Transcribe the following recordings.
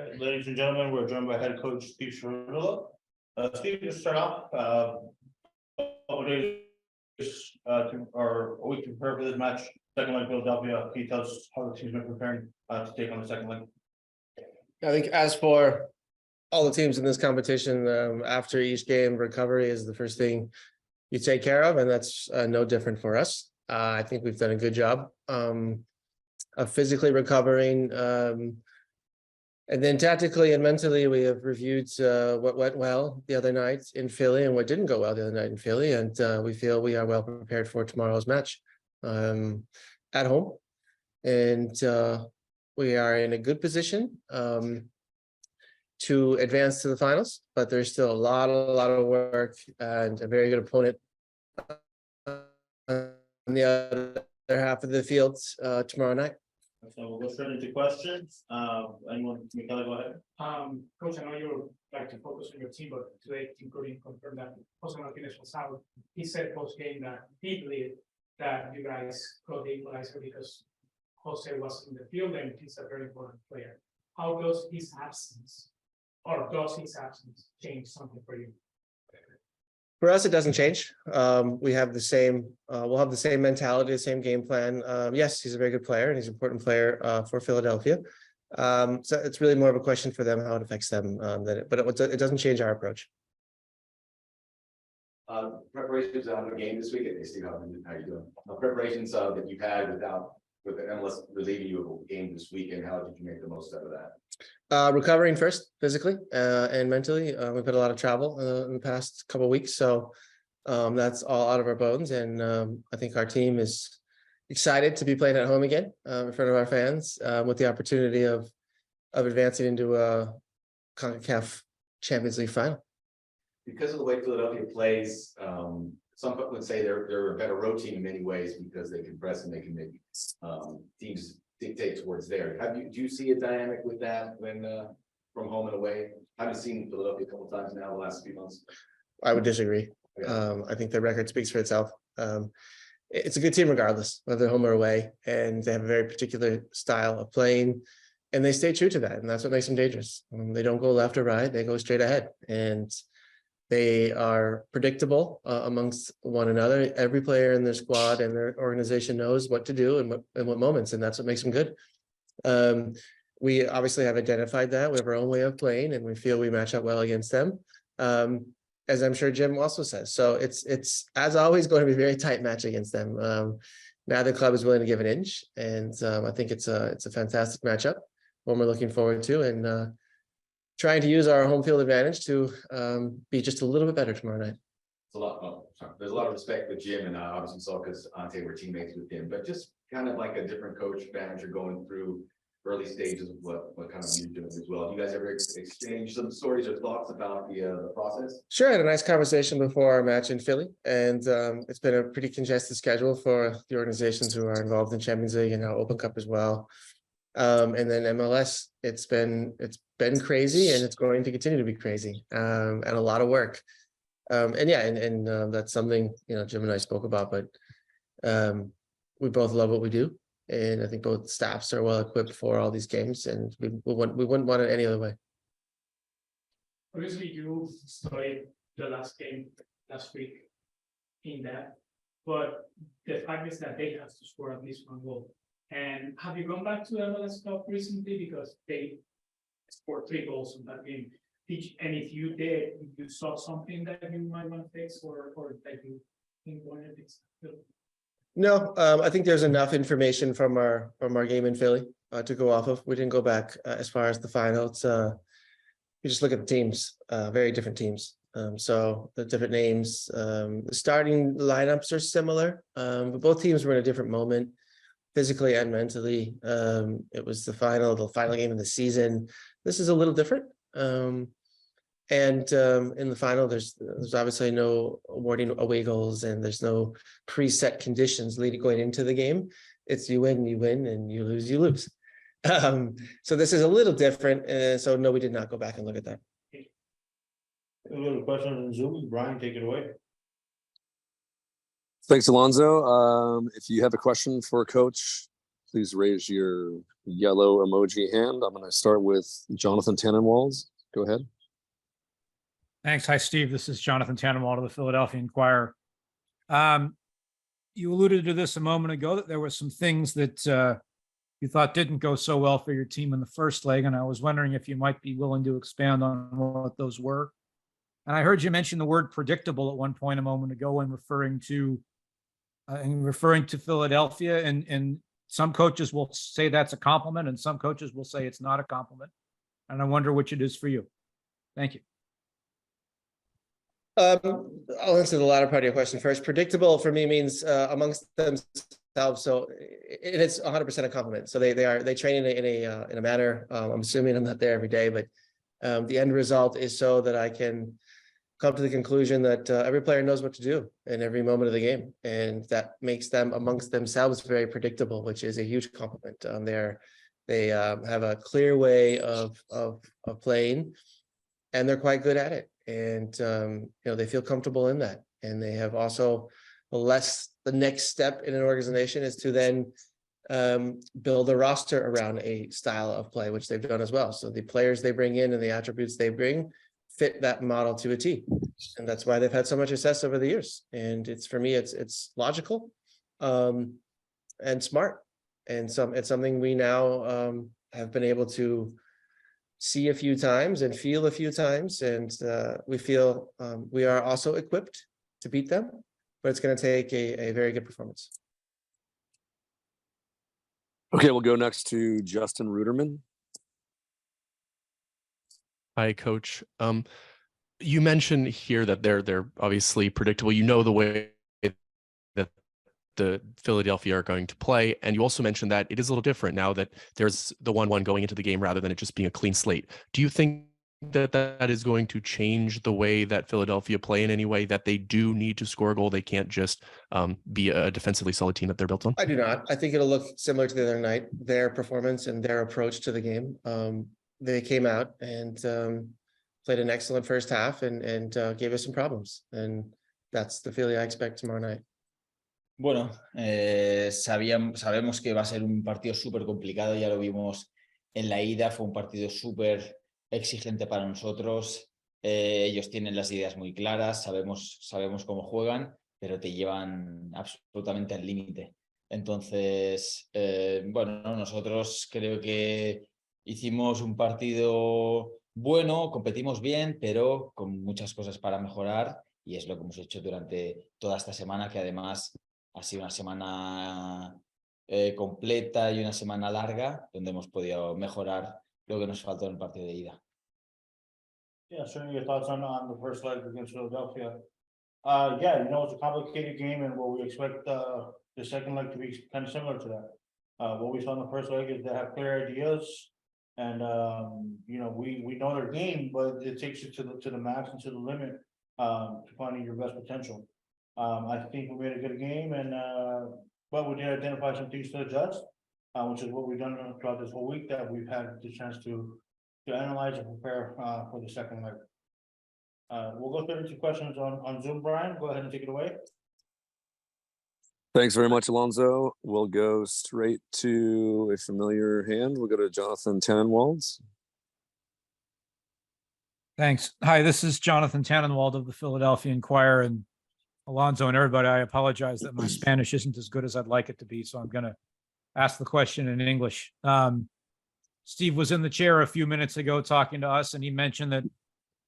Right, ladies and gentlemen, we're joined by head coach Steve Cherundolo. Steve, to start off, couple days, or a week to prepare for this match, second leg Philadelphia. Can you tell us how the team's been preparing to take on the second leg? I think as for all the teams in this competition, after each game, recovery is the first thing you take care of, and that's no different for us. I think we've done a good job of physically recovering. And then tactically and mentally, we have reviewed what went well the other night in Philly and what didn't go well the other night in Philly. And we feel we are well prepared for tomorrow's match at home. And we are in a good position to advance to the finals, but there's still a lot of work and a very good opponent on the other half of the field tomorrow night. So we'll go straight into questions. Anyone, Michele, go ahead. Coach, I know you like to focus on your team, but today Team Cody confirmed that Jose Martinez was out. He said post game that he believed that you guys got the equalizer because Jose was in the field and he's a very important player. How does his absence change something for you? For us, it doesn't change. We have the same. We'll have the same mentality, the same game plan. Yes, he's a very good player and he's an important player for Philadelphia. So it's really more of a question for them how it affects them. But it doesn't change our approach. Preparations out of a game this weekend. Steve, how are you doing? Preparations that you've had with the MLS relieving you of a game this weekend. How did you make the most out of that? Recovering first, physically and mentally. We've had a lot of travel in the past couple of weeks, so that's all out of our bones. And I think our team is excited to be playing at home again in front of our fans with the opportunity of advancing into a Concacaf Champions League final. Because of the way Philadelphia plays, some would say they're a better road team in many ways because they can press and they can make teams dictate towards there. Do you see a dynamic with that when from home and away? I haven't seen Philadelphia a couple of times now the last few months. I would disagree. Yeah. I think the record speaks for itself. It's a good team regardless whether home or away, and they have a very particular style of playing, and they stay true to that, and that's what makes them dangerous. They don't go left or right; they go straight ahead, and they are predictable amongst one another. Every player in their squad and their organization knows what to do and what moments, and that's what makes them good. We obviously have identified that. We have our own way of playing, and we feel we match up well against them, as I'm sure Jim also says. So it's as always going to be a very tight match against them. Now the club is willing to give an inch, and I think it's a fantastic matchup, one we're looking forward to, and trying to use our home field advantage to be just a little bit better tomorrow night. There's a lot of respect with Jim, and obviously saw because Ante were teammates with him, but just kind of like a different coach manager going through early stages of what kind of you're doing as well. Do you guys ever exchange some stories or thoughts about the process? Sure, I had a nice conversation before our match in Philly, and it's been a pretty congested schedule for the organizations who are involved in Champions League and now Open Cup as well. And then MLS, it's been crazy, and it's going to continue to be crazy, and a lot of work. And that's something Jim and I spoke about, but we both love what we do, and I think both staffs are well equipped for all these games, and we wouldn't want it any other way. Obviously, you studied the last game last week in that, but the fact is that they have to score at least one goal. And have you gone back to MLS Cup recently, because they scored 3 goals in that game? And if you did, you saw something that you might want to fix, or that you think wanted to fix? No, I think there's enough information from our game in Philly to go off of. We didn't go back as far as the final. It's you just look at the teams, very different teams. So the different names, the starting lineups are similar, but both teams were in a different moment, physically and mentally. It was the final game of the season. This is a little different. And in the final, there's obviously no awarding away goals, and there's no preset conditions going into the game. It's you win, and you lose, you lose. So this is a little different. So no, we did not go back and look at that. A little question on Zoom. Brian, take it away. Thanks, Alonso. If you have a question for Coach please raise your yellow emoji hand. I'm going to start with Jonathan Tannenwald. Go ahead. Thanks. Hi, Steve. This is Jonathan Tannenwald of the Philadelphia Inquirer. You alluded to this a moment ago, that there were some things that you thought didn't go so well for your team in the first leg, and I was wondering if you might be willing to expand on what those were. And I heard you mention the word predictable at one point a moment ago when referring to Philadelphia, and some coaches will say that's a compliment and some coaches will say it's not a compliment. And I wonder which it is for you. Thank you. I'll answer the latter part of your question first. Predictable for me means amongst themselves. So it's 100% a compliment. So they train in a manner. I'm assuming I'm not there every day, but the end result is so that I can come to the conclusion that every player knows what to do in every moment of the game, and that makes them amongst themselves very predictable, which is a huge compliment. They have a clear way of playing, and they're quite good at it. And they feel comfortable in that, and they have also the next step in an organization is to then build a roster around a style of play, which they've done as well. So the players they bring in and the attributes they bring fit that model to a T, and that's why they've had so much success over the years. And for me it's logical and smart, and it's something we now have been able to see a few times and feel a few times, and we feel we are also equipped to beat them, but it's going to take a very good performance. Okay, we'll go next to Justin Ruderman. Hi, Coach. You mentioned here that they're obviously predictable. You know the way that the Philadelphia are going to play, and you also mentioned that it is a little different now that there's the 1-1 going into the game rather than it just being a clean slate. Do you think that is going to change the way that Philadelphia play in any way, that they do need to score a goal? They can't just be a defensively solid team that they're built on? I do not. I think it'll look similar to the other night, their performance and their approach to the game. They came out and played an excellent first half and gave us some problems. And that's the Philly I expect tomorrow night. Bueno, sabemos que va a ser un partido súper complicado, ya lo vimos en la ida, fue un partido súper exigente para nosotros. Ellos tienen las ideas muy claras, sabemos cómo juegan, pero te llevan absolutamente al límite. Entonces, nosotros creo que hicimos un partido bueno, competimos bien, pero con muchas cosas para mejorar, y es lo que hemos hecho durante toda esta semana, que además ha sido una semana completa y una semana larga, donde hemos podido mejorar lo que nos faltó en el partido de ida. Yeah, certainly your thoughts on the first leg against Philadelphia. It's a complicated game, and what we expect the second leg to be kind of similar to that. What we saw in the first leg is they have clear ideas, and we know their game, but it takes you to the max and to the limit to finding your best potential. I think we made a good game, and we did identify some things to adjust, which is what we've done throughout this whole week, that we've had the chance to analyze and prepare for the second leg. We'll go through 2 questions on Zoom. Brian, go ahead and take it away. Thanks very much, Alonso. We'll go straight to a familiar hand. We'll go to Jonathan Tannenwald. Thanks. Hi, this is Jonathan Tannenwald of the Philadelphia Inquirer, and Alonso and everybody, I apologize that my Spanish isn't as good as I'd like it to be, so I'm going to ask the question in English. Steve was in the chair a few minutes ago talking to us, and he mentioned that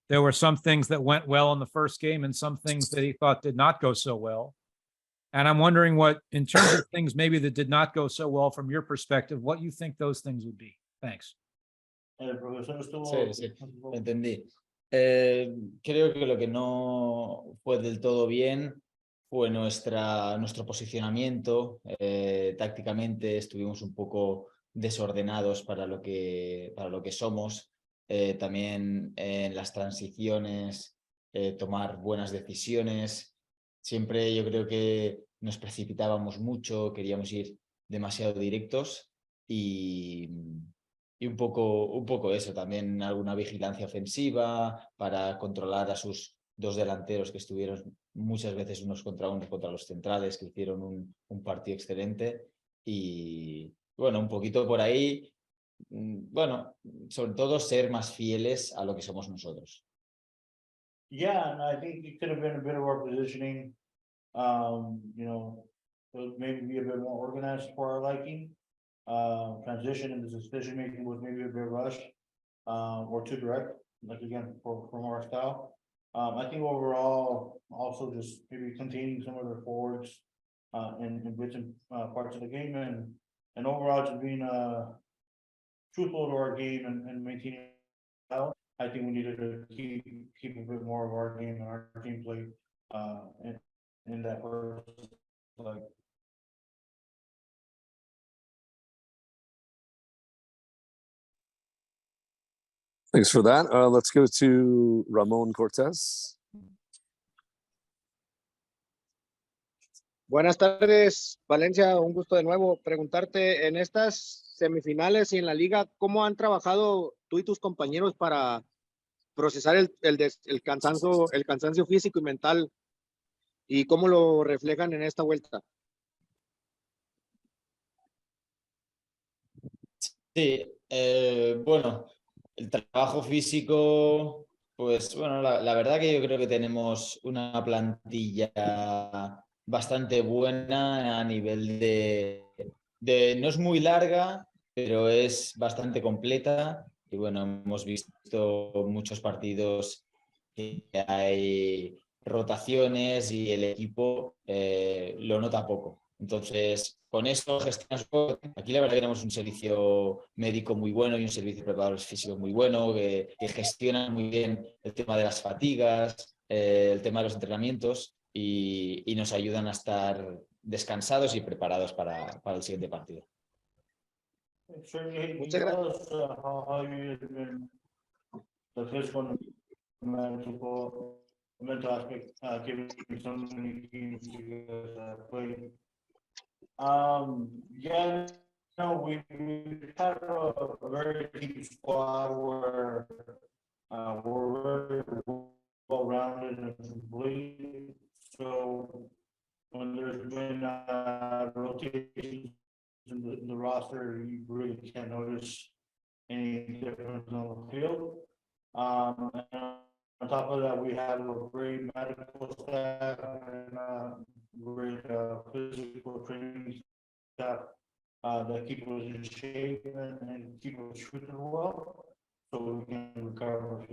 there were some things that went well in the first game and some things that he thought did not go so well. And I'm wondering what, in terms of things maybe that did not go so well from your perspective, what you think those things would be. Thanks. Sí, entendí. Creo que lo que no fue del todo bien fue nuestro posicionamiento. Tácticamente estuvimos un poco desordenados para lo que somos. También en las transiciones, tomar buenas decisiones. Siempre yo creo que nos precipitábamos mucho, queríamos ir demasiado directos y un poco eso, también alguna vigilancia ofensiva para controlar a sus 2 delanteros que estuvieron muchas veces unos contra los centrales, que hicieron un partido excelente, y bueno, un poquito por ahí. Bueno, sobre todo ser más fieles a lo que somos nosotros. Yeah, and I think it could have been a bit of our positioning. You know, maybe be a bit more organized for our liking. Transition and the decision making was maybe a bit rushed, or too direct, like again, from our style. I think overall, also just maybe containing some of their forwards, in bits and parts of the game, and overall just being truthful to our game and maintaining. I think we needed to keep a bit more of our game and our gameplay, in that first, like. Thanks for that. Let's go to Ramon Cortez. Buenas tardes, Valencia, un gusto de nuevo. Preguntarte, en estas semifinales y en la liga, ¿cómo han trabajado tú y tus compañeros para procesar el cansancio físico y mental? ¿Y cómo lo reflejan en esta vuelta? Sí, bueno, el trabajo físico, pues bueno, la verdad que yo creo que tenemos una plantilla bastante buena a nivel no es muy larga, pero es bastante completa. Y bueno, hemos visto muchos partidos que hay rotaciones y el equipo lo nota poco. Entonces, con eso gestionamos. Aquí la verdad que tenemos un servicio médico muy bueno y un servicio de preparadores físicos muy bueno que gestionan muy bien el tema de las fatigas, el tema de los entrenamientos y nos ayudan a estar descansados y preparados para el siguiente partido. Muchas gracias. How you've been, the physical, mental aspect, given so many teams you guys played. Yeah, no, we had a very deep squad where we're very well-rounded and complete. So when there's been rotations in the roster, you really can't notice any difference on the field. And on top of that, we have a great medical staff and great physical training staff that keep us in shape and keep us treated well, so we can recover.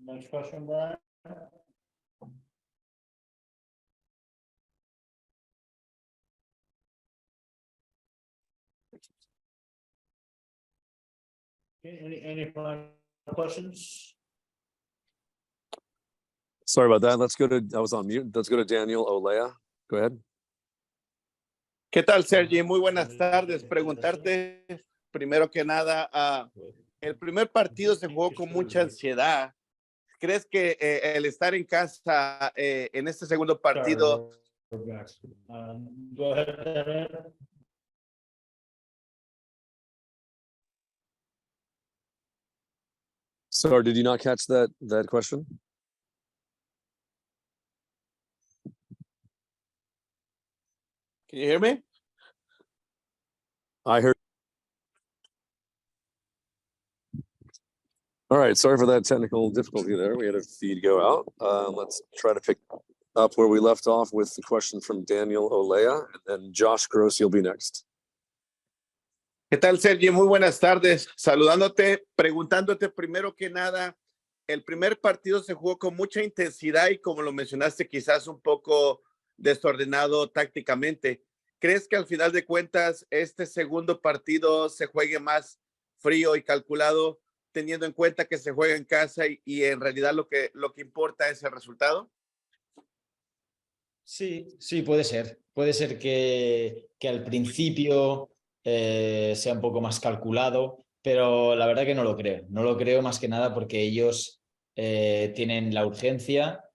Next question, Brian. Okay, any final questions? Sorry about that. Let's go to, I was on mute. Let's go to Daniel Olea. Go ahead. ¿Qué tal, Sergi? Muy buenas tardes. Preguntarte, primero que nada, el primer partido se jugó con mucha ansiedad. ¿Crees que el estar en casa en este segundo partido... Go ahead. Sorry, did you not catch that question? Can you hear me? I heard. All right, sorry for that technical difficulty there. We had a feed go out. Let's try to pick up where we left off with the question from Daniel Olea, and then Josh Gross, you'll be next. ¿Qué tal, Sergi? Muy buenas tardes. Saludándote, preguntándote primero que nada, el primer partido se jugó con mucha intensidad y como lo mencionaste, quizás un poco desordenado tácticamente. ¿Crees que al final de cuentas este segundo partido se juegue más frío y calculado, teniendo en cuenta que se juega en casa y en realidad lo que importa es el resultado? Sí, puede ser. Puede ser que al principio sea un poco más calculado, pero la verdad que no lo creo. No lo creo más que nada porque ellos tienen la urgencia,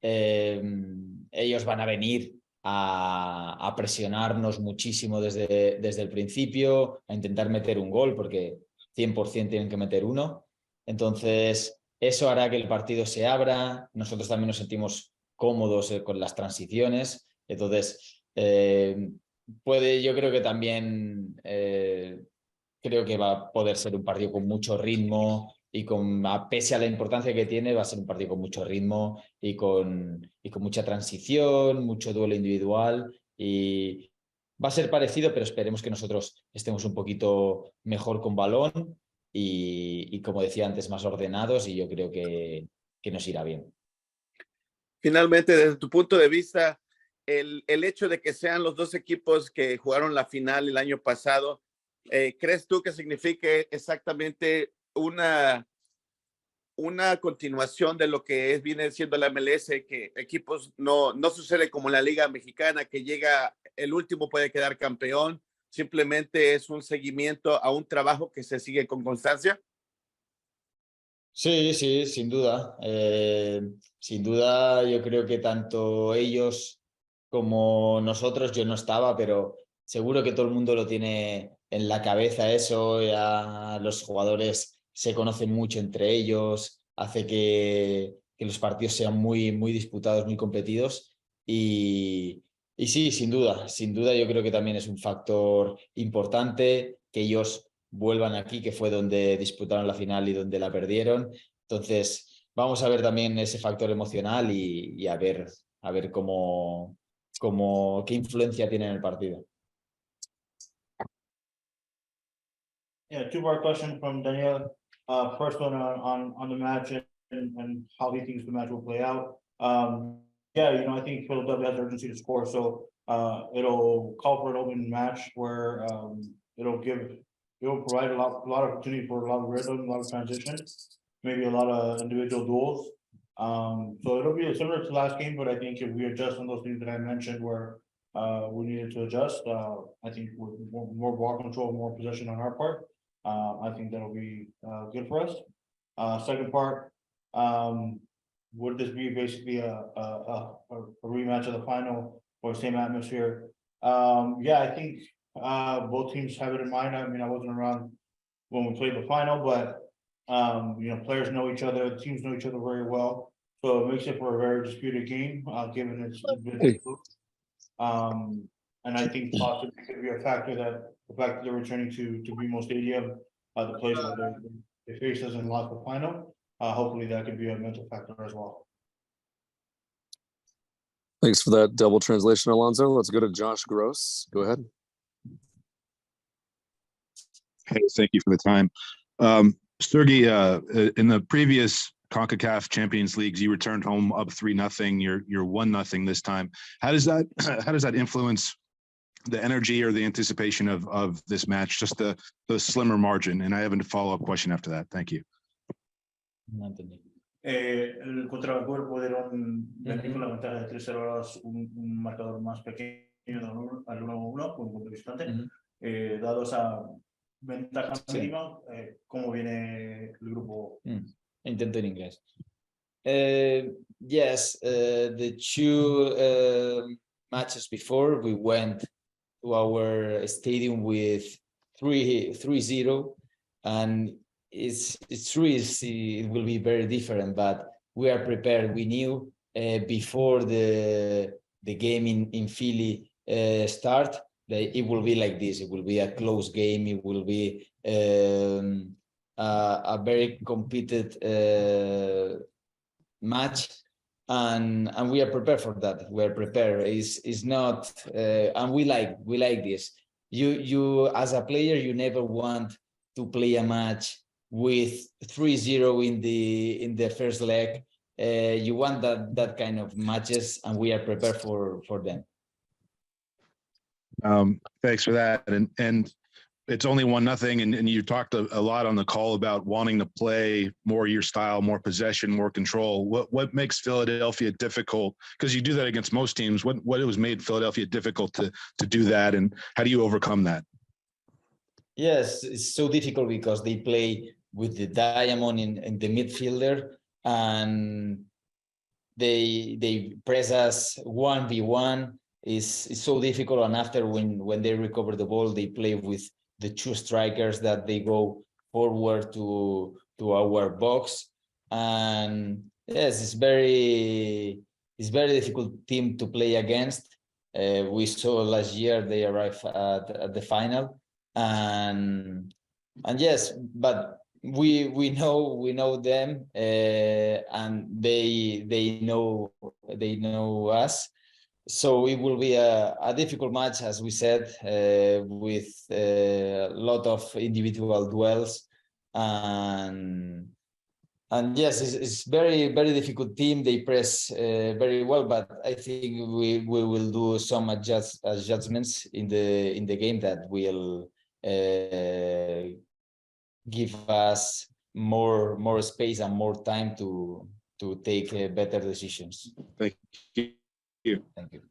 ellos van a venir a presionarnos muchísimo desde el principio, a intentar meter un gol porque 100% tienen que meter uno. Entonces, Eso hará que el partido se abra, nosotros también nos sentimos cómodos con las transiciones, entonces yo creo que también creo que va a poder ser un partido con mucho ritmo y pese a la importancia que tiene, va a ser un partido con mucho ritmo y con mucha transición, mucho duelo individual y va a ser parecido, pero esperemos que nosotros estemos un poquito mejor con balón y como decía antes, más ordenados y yo creo que nos irá bien. Finalmente, desde tu punto de vista, el hecho de que sean los dos equipos que jugaron la final el año pasado, ¿crees tú que signifique exactamente una continuación de lo que viene siendo la MLS, que equipos no sucede como en la Liga Mexicana, que llega el último puede quedar campeón, simplemente es un seguimiento a un trabajo que se sigue con constancia? Sí, sí, sin duda. Sin duda, yo creo que tanto ellos como nosotros, yo no estaba, pero seguro que todo el mundo lo tiene en la cabeza eso, ya los jugadores se conocen mucho entre ellos, hace que los partidos sean muy, muy disputados, muy competidos y sí, sin duda yo creo que también es un factor importante que ellos vuelvan aquí, que fue donde disputaron la final y donde la perdieron. Entonces, vamos a ver también ese factor emocional y a ver qué influencia tiene en el partido. Yeah, two-part question from Daniel. First one on the match and how he thinks the match will play out. Yeah, I think Philadelphia has urgency to score, so it'll call for an open match where it'll provide a lot of opportunity for a lot of rhythm, a lot of transition, maybe a lot of individual duels. So it'll be similar to last game, but I think if we adjust on those things that I mentioned where we needed to adjust, I think with more ball control, more possession on our part, I think that'll be good for us. Second part, would this be basically a rematch of the final or same atmosphere? Yeah, I think both teams have it in mind. I mean, I wasn't around when we played the final, but players know each other, the teams know each other very well. So it makes it for a very disputed game, given it's been and I think possibly could be a factor that the fact that they're returning to BMO Stadium, the place where they faced us and lost the final. Hopefully that could be a mental factor as well. Thanks for that double translation, Alonso. Let's go to Josh Gross. Go ahead. Hey, thank you for the time. Sergey, in the previous Concacaf Champions Leagues, you returned home up 3-0. You're 1-0 this time. How does that influence the energy or the anticipation of this match? Just the slimmer margin. And I have a follow-up question after that. Thank you. Contra Vancouver pudieron venir con la ventaja de 3-0, un marcador más pequeño al 1-1 con un visitante. Dado esa ventaja mínima, ¿cómo viene el grupo? Intento en inglés. Yes, the two matches before, we went to our stadium with 3-0, and it's true, it will be very different, but we are prepared. We knew before the game in Philly start that it will be like this. It will be a close game. It will be a very competed match, and we are prepared for that. We are prepared. It's not, and we like this. You as a player, you never want to play a match with 3-0 in the first leg. You want that kind of matches, and we are prepared for them. Thanks for that. And it's only 1-0, and you talked a lot on the call about wanting to play more your style, more possession, more control. What makes Philadelphia difficult? Because you do that against most teams. What has made Philadelphia difficult to do that, and how do you overcome that? Yes, it's so difficult because they play with the diamond in the midfielder, and they press us 1v1. It's so difficult, and after when they recover the ball, they play with the two strikers that they go forward to our box, and yes, it's very difficult team to play against. We saw last year they arrived at the final, and yes, but we know them, and they know us. So it will be a difficult match, as we said, with a lot of individual duels, and yes, it's very difficult team. They press very well, but I think we will do some adjustments in the game that will give us more space and more time to take better decisions. Thank you. Thank you.